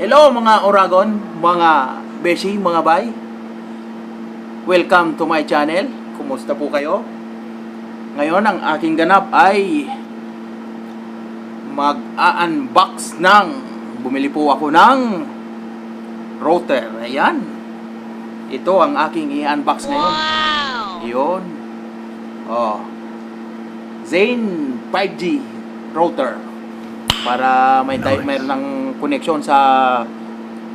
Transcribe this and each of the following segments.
Hello mga Oragon, mga Beshi, mga Bay. Welcome to my channel. Kumusta po kayo? Ngayon ang aking ganap ay mag-unbox ng bumili po ako ng router. Ayan. Ito ang aking i-unbox ngayon. Yun. Oh. Zane 5G router. Para mayroon ng connection sa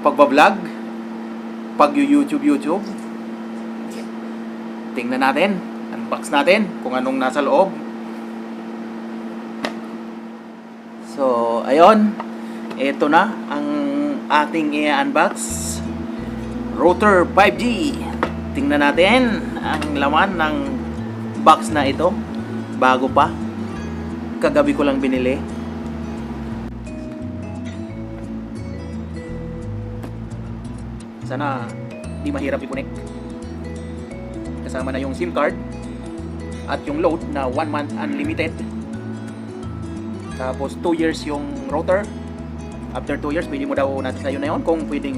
pagbablog, pag-YouTube. Tingnan natin, unbox natin kung anong nasa loob. So, ayun. Ito na ang ating i-unbox. Router 5G. Tingnan natin ang laman ng box na ito. Bago pa. Kagabi ko lang binili. Sana di mahirap i-connect. Kasama na yung SIM card at yung load na 1 month unlimited. Tapos 2 years yung router. After 2 years, pwede mo daw natin sa'yo na yun kung pwedeng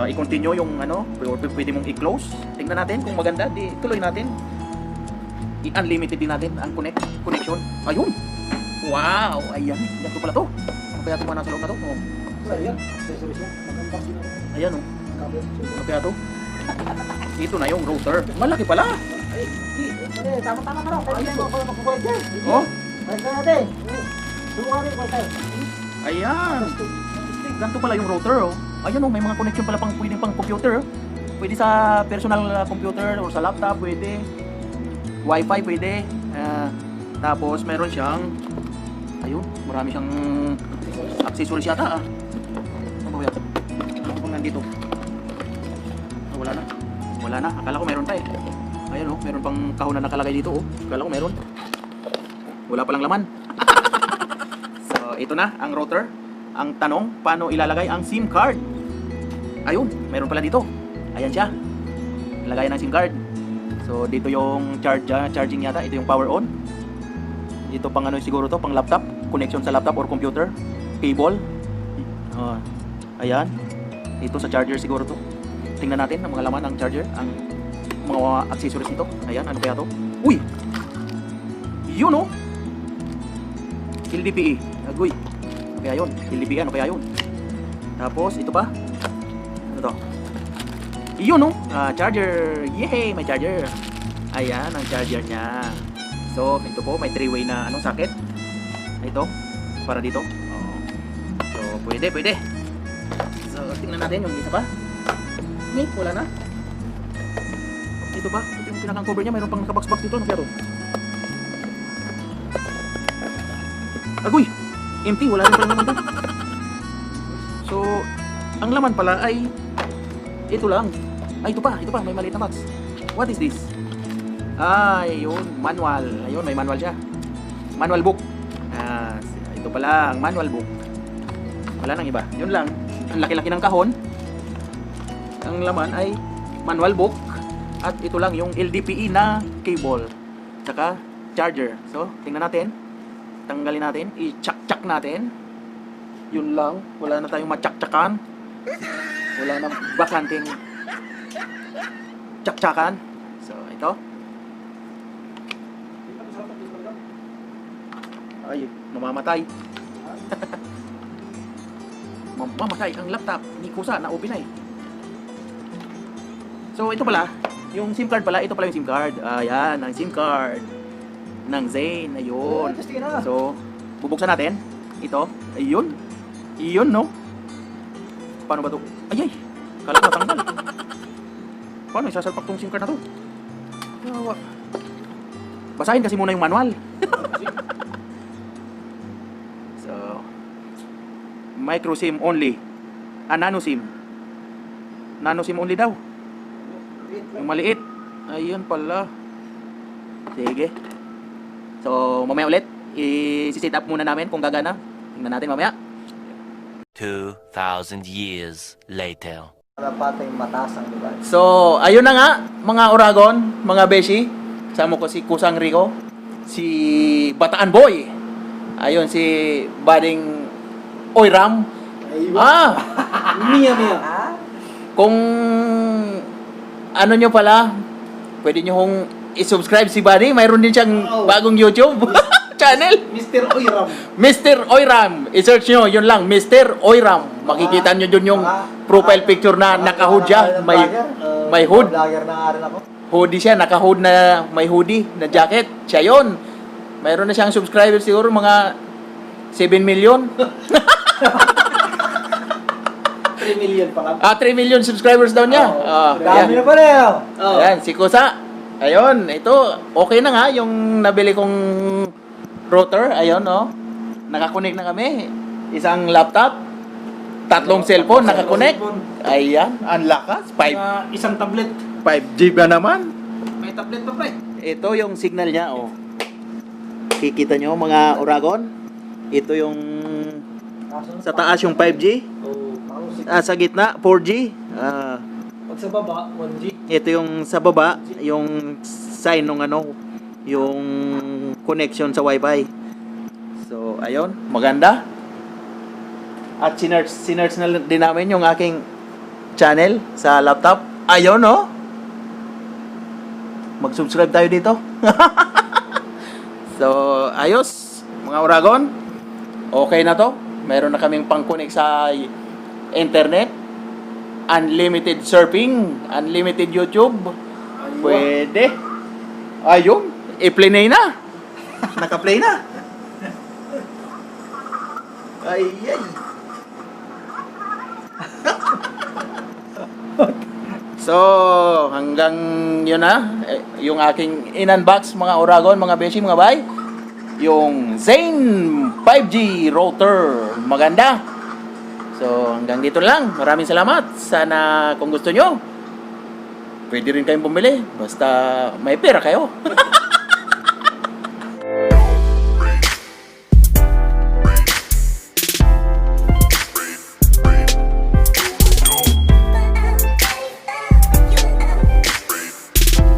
i-continue yung pwede mong i-close. Tingnan natin kung maganda, di tuloy natin. I-unlimited din natin ang connection. Ayun! Wow! Ayan, ganito pala to. Ano kaya ito mga nasa loob na to? Oh. Ayan, accessories niya. Magandang sino. Ayan oh. Ano kaya to? Ito na yung router. Malaki pala. Ay, tama-tama ka raw. Ayun mo, ako magkukulit dyan. Oh. Balik na natin. Sumungan rin ko tayo. Ayan. Ganito pala yung router oh. Ayan oh, may mga connection pala pwedeng pang computer. Pwede sa personal computer or sa laptop, pwede. Wi-Fi pwede. Tapos meron siyang ayun, marami siyang accessories yata ah. Ano ba yan? Ano bang nandito? Wala na. Wala na. Akala ko meron pa eh. Ayan oh, meron pang kahon na nakalagay dito oh. Akala ko meron. Wala palang laman. So, ito na ang router. Ang tanong, paano ilalagay ang SIM card? Ayun, meron pala dito. Ayan siya. Lagayan ng SIM card. So, dito yung charging yata. Ito yung power on. Dito pang ano siguro to, pang laptop. Connection sa laptop or computer. Cable. Ayan. Ito sa charger siguro to. Tingnan natin ang mga laman ng charger. Ang mga accessories nito. Ayan, ano kaya to? Uy! Yun oh! LDPE. Agoy. Ano kaya yun? LDPE, ano kaya yun? Tapos, ito pa. Ano to? Yun oh! Charger. Yay! May charger. Ayan, ang charger niya. So, ito po, may 3-way na socket. Ito, para dito. So, pwede. So, tingnan natin yung isa pa. Wala na. Ito pa, ito yung pinakang cover niya. Mayroon pang nakabox-box dito. Ano kaya to? Agoy! Empty, wala rin pala naman doon. So, ang laman pala ay ito lang. Ay, ito pa, may maliit na box. What is this? Ay, yun, manual. Ayun, may manual siya. Manual book. Ito pala ang manual book. Wala nang iba. Yun lang. Ang laki-laki ng kahon. Ang laman ay manual book. At ito lang yung LDPE na cable. Tsaka charger. So, tingnan natin. Tanggalin natin. I-chak-chak natin. Yun lang. Wala na tayong matchak-chakan. Wala na bakanting chak-chakan. So, ito. Ay, mamamatay. Mamamatay ang laptop. Ni kusa, na-open na eh. So, ito pala. Yung SIM card pala. Ito pala yung SIM card. Ayan, ang SIM card ng Zane. Ayun. So, bubuksan natin. Ito. Ayun. Ayun, no? Paano ba ito? Ay! Kala ko natanggal. Paano isasalpak tong SIM card na to? Basahin kasi muna yung manual. So, micro SIM only. Nano SIM. Nano SIM only daw. Yung maliit. Ayun pala. Sige. So, mamaya ulit. I-set up muna namin kung gagana. Tingnan natin mamaya. 2,000 years later. Para patay mataas ang diba? So, ayun na nga, mga Oragon, mga Beshi. Kasama ko si Kusang Rico, si Bataan Boy. Ayun, si Bading Oyram. Mia, Mia. Kung ano nyo pala, pwede nyo hong i-subscribe si Buddy. Mayroon din siyang bagong YouTube channel. Mr. Oyram. Mr. Oyram. I-search nyo, yun lang, Mr. Oyram. Makikita nyo dun yung profile picture na naka-hood siya. May hood. Vlogger na nga rin ako. Hoodie siya, naka-hood na may hoodie na jacket. Siya yun. Mayroon na siyang subscribers siguro mga 7 million. 3 million pa lang. 3 million subscribers daw niya. Dami Ayan. na pala yun. Ayan, si Kusa. Ayun, ito, okay na nga yung nabili kong router. Ayun, no. Nakakonect na kami. Isang laptop, 3 cellphone nakakonect. Ayan, ang lakas. Isang tablet. 5 GB na naman. May tablet pa, pre. Ito yung signal niya, oh. Kikita nyo mga Oragon. Ito yung sa taas yung 5G. Sa gitna 4G. Pag sa baba, 1G. Ito yung sa baba, yung sign ng ano, yung connection sa Wi-Fi. So, ayun, maganda. At sinerch na din namin yung aking channel sa laptop. Ayun, no? Mag-subscribe tayo dito. So, ayos, mga Oragon. Okay na to. Meron na kaming pang-connect sa internet. Unlimited surfing, unlimited YouTube. Pwede. Ayun, i-play na. Naka-play na. Ay. So, hanggang yun na. Yung aking in-unbox, mga Oragon, mga beshi, mga bay. Yung Zane 5G router. Maganda. So, hanggang dito lang. Maraming salamat. Sana kung gusto nyo, pwede rin kayong bumili. Basta may pera kayo.